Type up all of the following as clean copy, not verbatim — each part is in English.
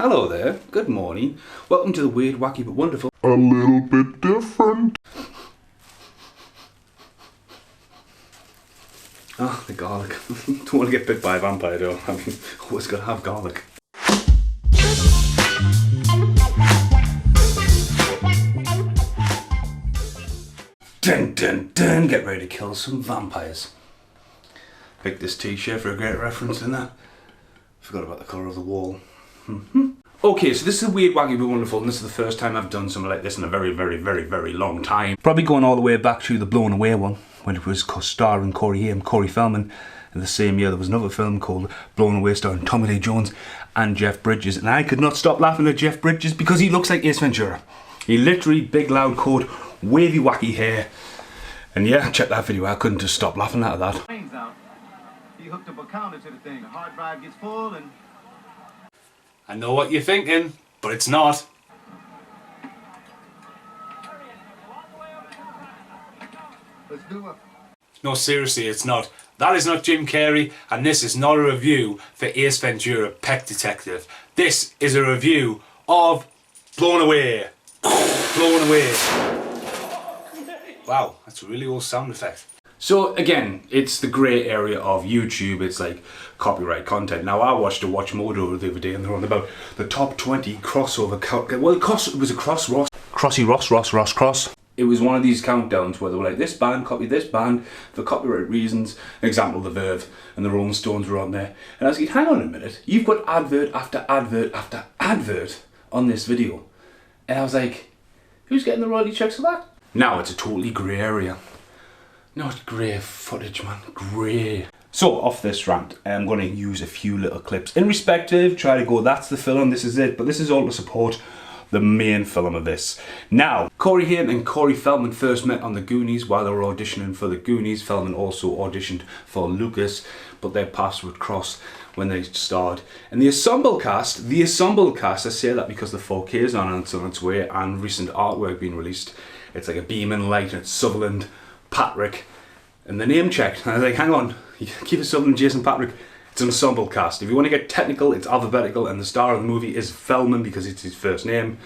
Hello there, good morning. Welcome to the weird, wacky but wonderful. A little bit different. Ah, the garlic. Don't want to get bit by a vampire though. I mean, always gotta have garlic. Dun dun dun, get ready to kill some vampires. Picked this t-shirt for a great reference in that. Forgot about the colour of the wall. Okay, so this is a weird, wacky but wonderful, and this is the first time I've done something like this in a very, very, very, very long time. Probably going all the way back to the Blown Away one, when it was starring Haim, Corey Feldman. In the same year there was another film called Blown Away starring Tommy Lee Jones and Jeff Bridges, and I could not stop laughing at Jeff Bridges because he looks like Ace Ventura. He literally, big loud coat, wavy wacky hair, and yeah, check that video, I couldn't just stop laughing at that. He hooked up a counter to the thing. The hard drive gets full and... I know what you're thinking, but it's not. Let's do it. No, seriously, it's not. That is not Jim Carrey, and this is not a review for Ace Ventura, Pet Detective. This is a review of Blown Away. Blown Away. Wow, that's a really old sound effect. So again, it's the grey area of YouTube. It's like copyright content. Now I watched a Watch Modo the other day, and they're on about the top 20 crossover. Well, it was a cross. It was one of these countdowns where they were like, this band copied this band for copyright reasons. Example, The Verve and the Rolling Stones were on there. And I was like, hang on a minute, you've got advert after advert after advert on this video. And I was like, who's getting the royalty checks for that? Now it's a totally grey area. Not grey footage, man, grey. So, off this rant, I'm going to use a few little clips in respective, try to go, that's the film, this is it, but this is all to support the main film of this. Now, Corey Haim and Corey Feldman first met on The Goonies while they were auditioning for The Goonies. Feldman also auditioned for Lucas, but their paths would cross when they starred. And the ensemble cast, I say that because the 4K is on and it's on its way, and recent artwork being released. It's like a beam and light, and it's Sutherland, Patrick, and the name checked. And I was like, hang on, keep it Sutherland, Jason, Patrick. It's an ensemble cast. If you want to get technical, it's alphabetical, and the star of the movie is Feldman because it's his first name.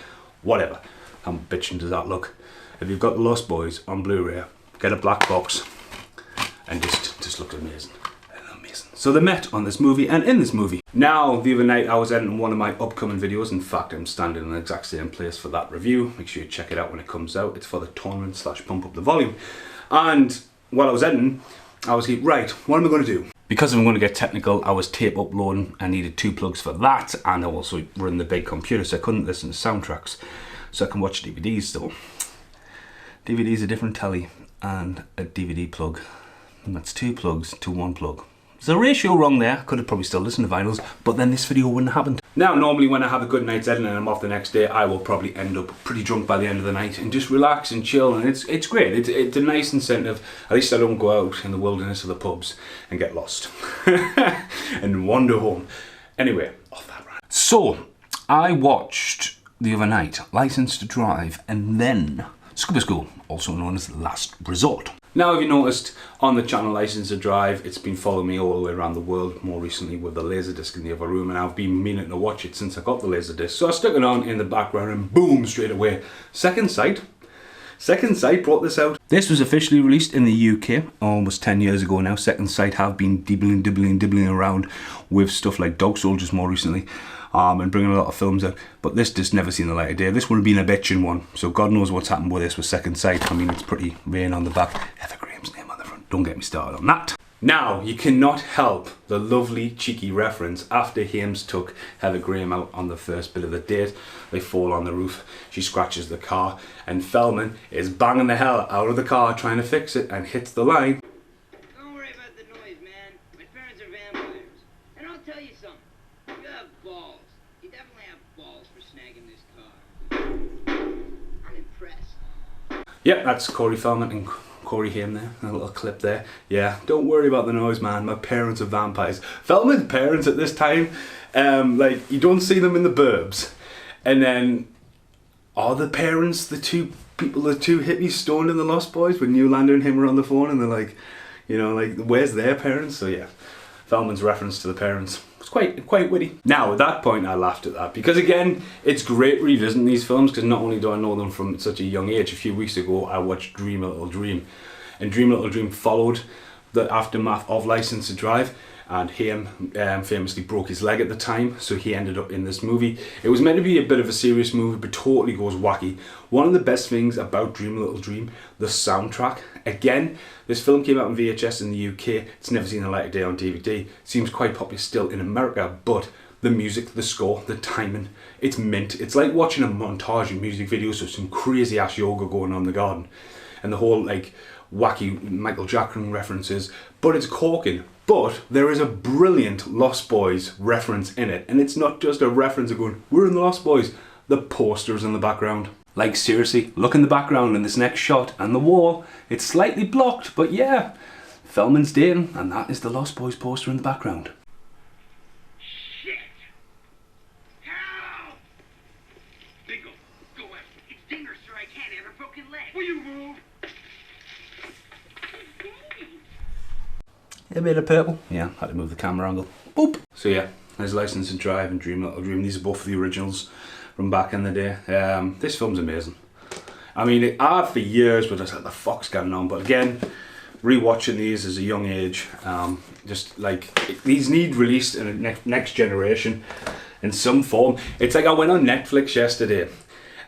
Whatever. How bitchin' does that look? If you've got The Lost Boys on Blu-ray, get a black box, and just look amazing. Amazing. So they met on this movie and in this movie. Now, the other night I was editing one of my upcoming videos. In fact, I'm standing in the exact same place for that review. Make sure you check it out when it comes out. It's for the tournament / pump up the volume. And while I was editing, I was like, right, what am I going to do? Because I'm going to get technical, I was tape uploading. I needed 2 plugs for that, and I also run the big computer, so I couldn't listen to soundtracks. So I can watch DVDs still. DVD's a different telly and a DVD plug. And that's 2 plugs to 1 plug. There's a ratio wrong there. Could have probably still listened to vinyls, but then this video wouldn't have happened. Now, normally when I have a good night's editing and I'm off the next day, I will probably end up pretty drunk by the end of the night and just relax and chill, and it's great. It's a nice incentive. At least I don't go out in the wilderness of the pubs and get lost and wander home. Anyway, off that rant. So, I watched the other night License to Drive and then Scuba School, also known as Last Resort. Now, if you noticed on the channel License to Drive, it's been following me all the way around the world, more recently with the Laserdisc in the other room, and I've been meaning to watch it since I got the Laserdisc. So I stuck it on in the background and boom, straight away. Second Sight brought this out. This was officially released in the UK almost 10 years ago now. Second Sight have been dibbling around with stuff like Dog Soldiers more recently. And bringing a lot of films out, but this just never seen the light of day. This would have been a bitchin' one, so God knows what's happened with this with Second Sight. I mean, it's pretty vain on the back. Heather Graham's name on the front. Don't get me started on that. Now, you cannot help the lovely cheeky reference after Hames took Heather Graham out on the first bit of the date. They fall on the roof, she scratches the car, and Feldman is banging the hell out of the car trying to fix it and hits the line. Don't worry about the noise, man. My parents are vampires. And I'll tell you something. You have balls. You definitely have balls for snagging this car. I'm impressed. Yep, that's Corey Feldman and Corey Haim there, a little clip there. Yeah, don't worry about the noise, man. My parents are vampires. Feldman's parents at this time, like, you don't see them in the burbs. And then, are the parents the 2 people, the 2 hippies stoned in The Lost Boys when Newlander and him were on the phone and they're like, you know, like, where's their parents? So yeah, Feldman's reference to the parents. It's quite witty. Now, at that point, I laughed at that because, again, it's great revisiting these films because not only do I know them from such a young age. A few weeks ago, I watched Dream a Little Dream, and Dream a Little Dream followed the aftermath of License to Drive, and Haim famously broke his leg at the time, so he ended up in this movie. It was meant to be a bit of a serious movie, but totally goes wacky. One of the best things about Dream a Little Dream, the soundtrack. Again, this film came out on VHS in the UK. It's never seen the light of day on DVD. Seems quite popular still in America, but the music, the score, the timing, it's mint. It's like watching a montage of music videos with some crazy ass yoga going on in the garden, and the whole like wacky Michael Jackson references, but it's corking. But there is a brilliant Lost Boys reference in it, and it's not just a reference of going, we're in the Lost Boys. The poster's in the background. Like, seriously, look in the background in this next shot, and the wall, it's slightly blocked, but yeah, Feldman's dating, and that is the Lost Boys poster in the background. Shit! Help! Bingo, go away. It's dangerous, sir. I can't have a broken leg. Will you move? A bit of purple. Yeah, had to move the camera angle. Boop! So yeah, there's License to Drive and Dream a Little Dream. These are both the originals from back in the day. This film's amazing. I mean, I had for years, but I was like, the fuck's going on? But again, rewatching these as a young age, just like, these need released in a next generation in some form. It's like I went on Netflix yesterday,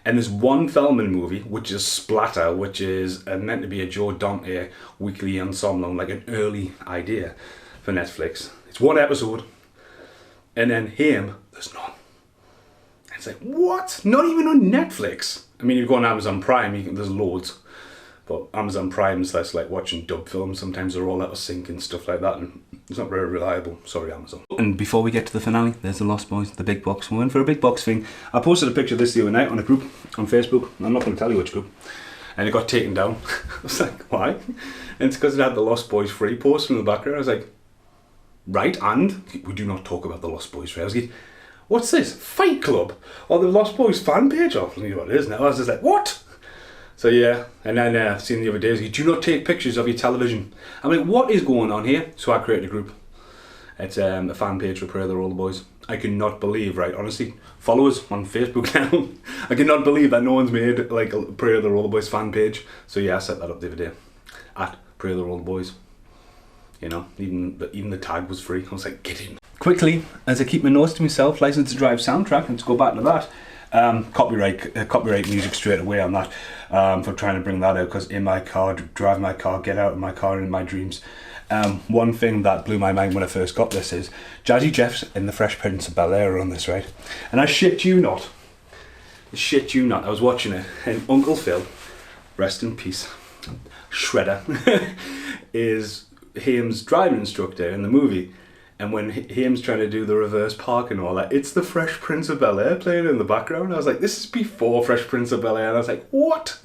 and there's one Feldman movie, which is Splatter, which is meant to be a Joe Dante weekly ensemble, like an early idea for Netflix. It's one episode, and then Haim, there's none. It's like, what? Not even on Netflix? I mean, you go on Amazon Prime, there's loads. But Amazon Prime's that's like watching dub films. Sometimes they're all out of sync and stuff like that, and it's not very reliable. Sorry, Amazon. And before we get to the finale, there's the Lost Boys, the big box. We're in for a big box thing. I posted a picture of this the other night on a group on Facebook. I'm not going to tell you which group. And it got taken down. I was like, why? And it's because it had the Lost Boys free poster in the background. I was like, right, and we do not talk about the Lost Boys free. I was like, what's this? Fight Club? Or the Lost Boys fan page? Oh, I know what it is now. I was just like, what? So yeah, and then seen the other day, you do not take pictures of your television. I'm like, what is going on here? So I created a group. It's a fan page for Pray the Roller Boys. I cannot believe, right, honestly, followers on Facebook now, I cannot believe that no one's made like a Pray the Roller Boys fan page. So yeah, I set that up the other day, at Pray the Roller Boys. You know, even the tag was free. I was like, get in. Quickly, as I keep my notes to myself, License to Drive soundtrack, and to go back to that, copyright music straight away on that, for trying to bring that out, because in my car, drive my car, get out of my car, in my dreams. One thing that blew my mind when I first got this is Jazzy Jeff's in The Fresh Prince of Bel-Air on this, right? And I shit you not, I was watching it, and Uncle Phil, rest in peace, Shredder, is Haim's driving instructor in the movie. And when Haim's trying to do the reverse park and all that, it's the Fresh Prince of Bel-Air playing in the background. I was like, this is before Fresh Prince of Bel-Air. And I was like, what?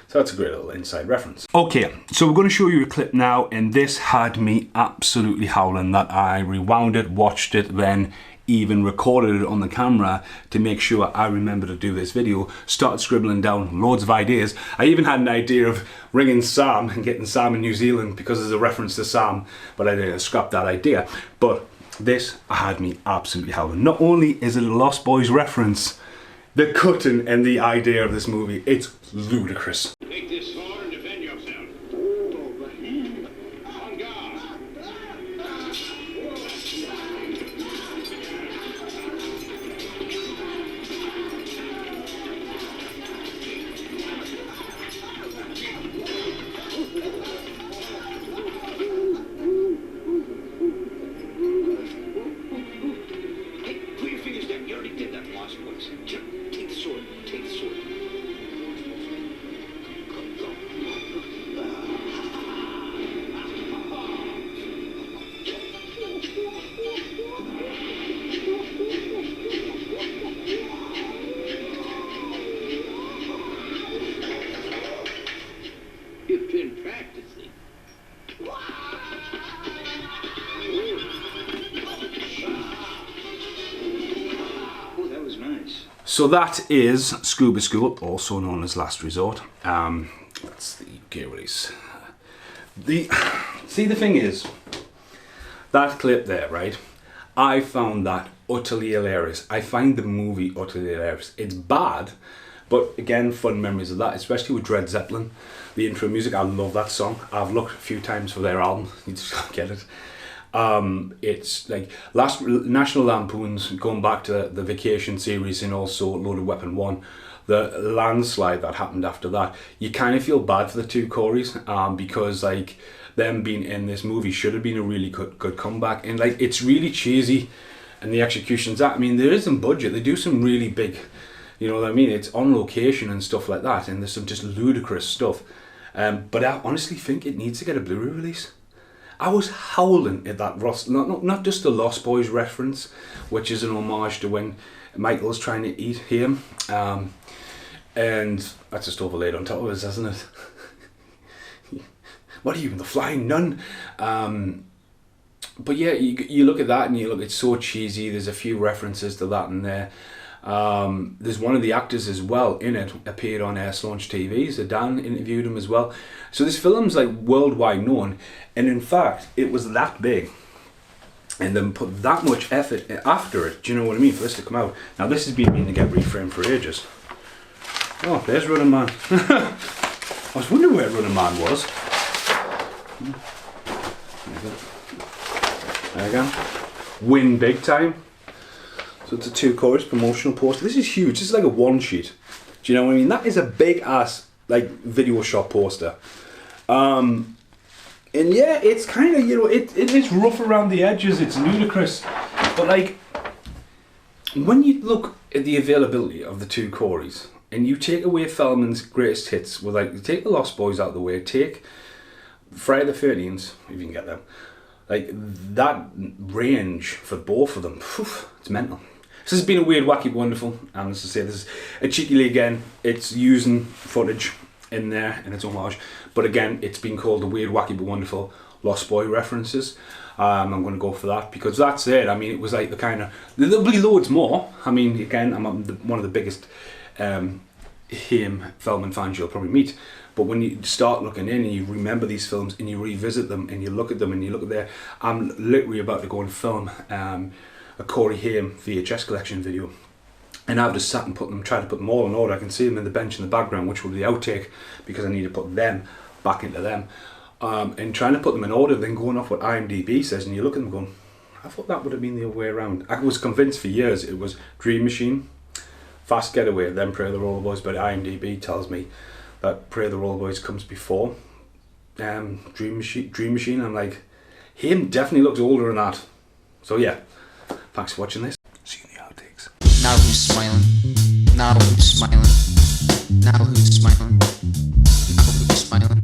So that's a great little inside reference. Okay, so we're going to show you a clip now, and this had me absolutely howling that I rewound it, watched it, then even recorded it on the camera to make sure I remember to do this video, started scribbling down loads of ideas. I even had an idea of ringing Sam and getting Sam in New Zealand because there's a reference to Sam, but I didn't scrap that idea. But this had me absolutely howling. Not only is it a Lost Boys reference, the cutting and the idea of this movie, it's ludicrous. Take this sword and defend yourself. On guard. Hey, put your fingers down. You already did that, Lost Boys. Take the sword. Take the sword. You've been practicing. Oh, that was nice. So that is Scuba School, also known as Last Resort. That's the UK release. See, the thing is, that clip there, right? I found that utterly hilarious. I find the movie utterly hilarious. It's bad, but again, fun memories of that, especially with Led Zeppelin. The intro music, I love that song. I've looked a few times for their album. You just can't get it. It's like last National Lampoon's, going back to the Vacation series and also Loaded Weapon 1, the landslide that happened after that. You kind of feel bad for the two Coreys, because like them being in this movie should have been a really good comeback, and like it's really cheesy, and the execution's that. I mean, there is some budget. They do some really big, you know what I mean? It's on location and stuff like that, and there's some just ludicrous stuff. But I honestly think it needs to get a Blu-ray release. I was howling at that not just the Lost Boys reference, which is an homage to when Michael's trying to eat him, and that's just overlaid on top of us, isn't it? What are you, the Flying Nun? But yeah, you look at that and you look, it's so cheesy. There's a few references to that in there. There's one of the actors as well in it appeared on Air Launch TV, so Dan interviewed him as well. So this film's like worldwide known, and in fact it was that big and then put that much effort after it, do you know what I mean, for this to come out. Now this has been meaning to get reframed for ages. Oh, there's Running Man. I was wondering where Running Man was. There you go. Win big time. So it's a 2 chorus promotional poster. This is huge. This is like a one sheet. Do you know what I mean? That is a big ass like video shop poster. And yeah, it's kind of, you know, it is rough around the edges. It's ludicrous. But like, when you look at the availability of the 2 Coreys and you take away Feldman's greatest hits, with like, you take the Lost Boys out of the way, take Friday the 13th, if you can get them, like that range for both of them, it's mental. So this has been a weird, wacky, wonderful, and as I say, this is a cheekily again, it's using footage in there and it's homage, but again, it's been called the weird, wacky, but wonderful Lost Boy references. I'm going to go for that because that's it. I mean, it was like the kind of, there'll be loads more. I mean, again, I'm one of the biggest Haim Feldman fans you'll probably meet. But when you start looking in and you remember these films and you revisit them and you look at them and you look at there, I'm literally about to go and film a Corey Haim VHS collection video. And I've just sat and tried to put them all in order. I can see them in the bench in the background, which will be the outtake because I need to put them back into them. And trying to put them in order, then going off what IMDb says, and you look at them going, I thought that would have been the other way around. I was convinced for years it was Dream Machine, Fast Getaway, then Pray the Roller Boys, but IMDb tells me that Pray the Roller Boys comes before Dream Machine. I'm like, him definitely looks older than that. So yeah, thanks for watching this. See you in the outtakes. Now who's smiling? Now who's smiling? Now who's smiling? Now who's smiling?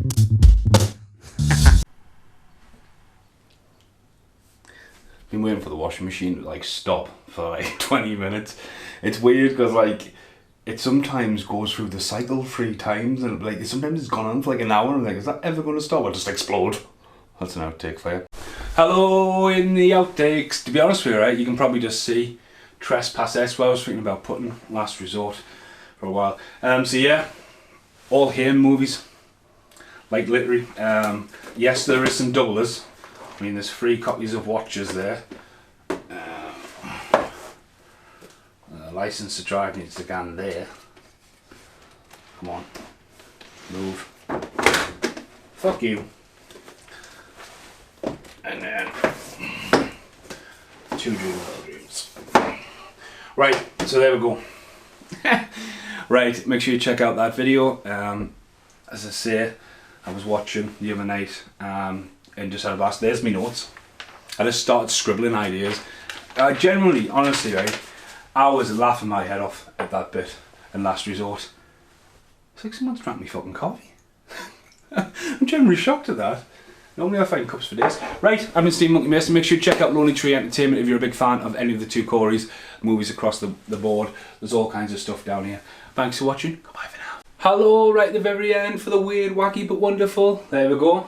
Been waiting for the washing machine to like stop for like 20 minutes. It's weird because like it sometimes goes through the cycle 3 times and like sometimes it's gone on for like an hour and I'm like, is that ever going to stop or just explode? That's an outtake for you. Hello in the outtakes. To be honest with you, right, you can probably just see Trespass. That's what I was thinking about putting Last Resort for a while. So yeah, all Haim movies, like literally. Yes, there is some doublers. I mean, there's 3 copies of Watchers there. License to Drive needs to go there. Come on, move. Fuck you. And then 2 Dream Dreams. Right, so there we go. Right, make sure you check out that video. As I say, I was watching the other night and just had a blast. There's my notes. I just started scribbling ideas. Generally, honestly, right, I was laughing my head off at that bit in Last Resort. It's like someone's drank me fucking coffee. I'm generally shocked at that. Normally I find cups for days. Right, I'm in Steve Monkey Mason. Make sure you check out Lonely Tree Entertainment if you're a big fan of any of the 2 Coreys, movies across the board. There's all kinds of stuff down here. Thanks for watching. Goodbye for now. Hello, right at the very end for the weird, wacky but wonderful. There we go.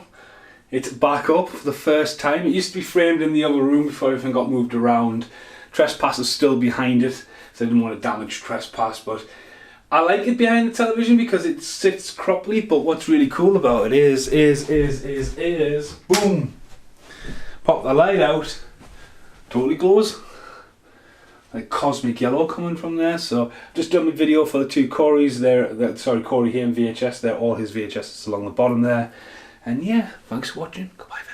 It's back up for the first time. It used to be framed in the other room before everything got moved around. Trespass is still behind it, so I didn't want to damage Trespass, but I like it behind the television because it sits properly. But what's really cool about it is boom, pop the light out, totally glows. Like cosmic yellow coming from there. So just done my video for the two Corys there. Sorry, Corey Haim VHS. They're all his VHSs along the bottom there. And yeah, thanks for watching. Goodbye.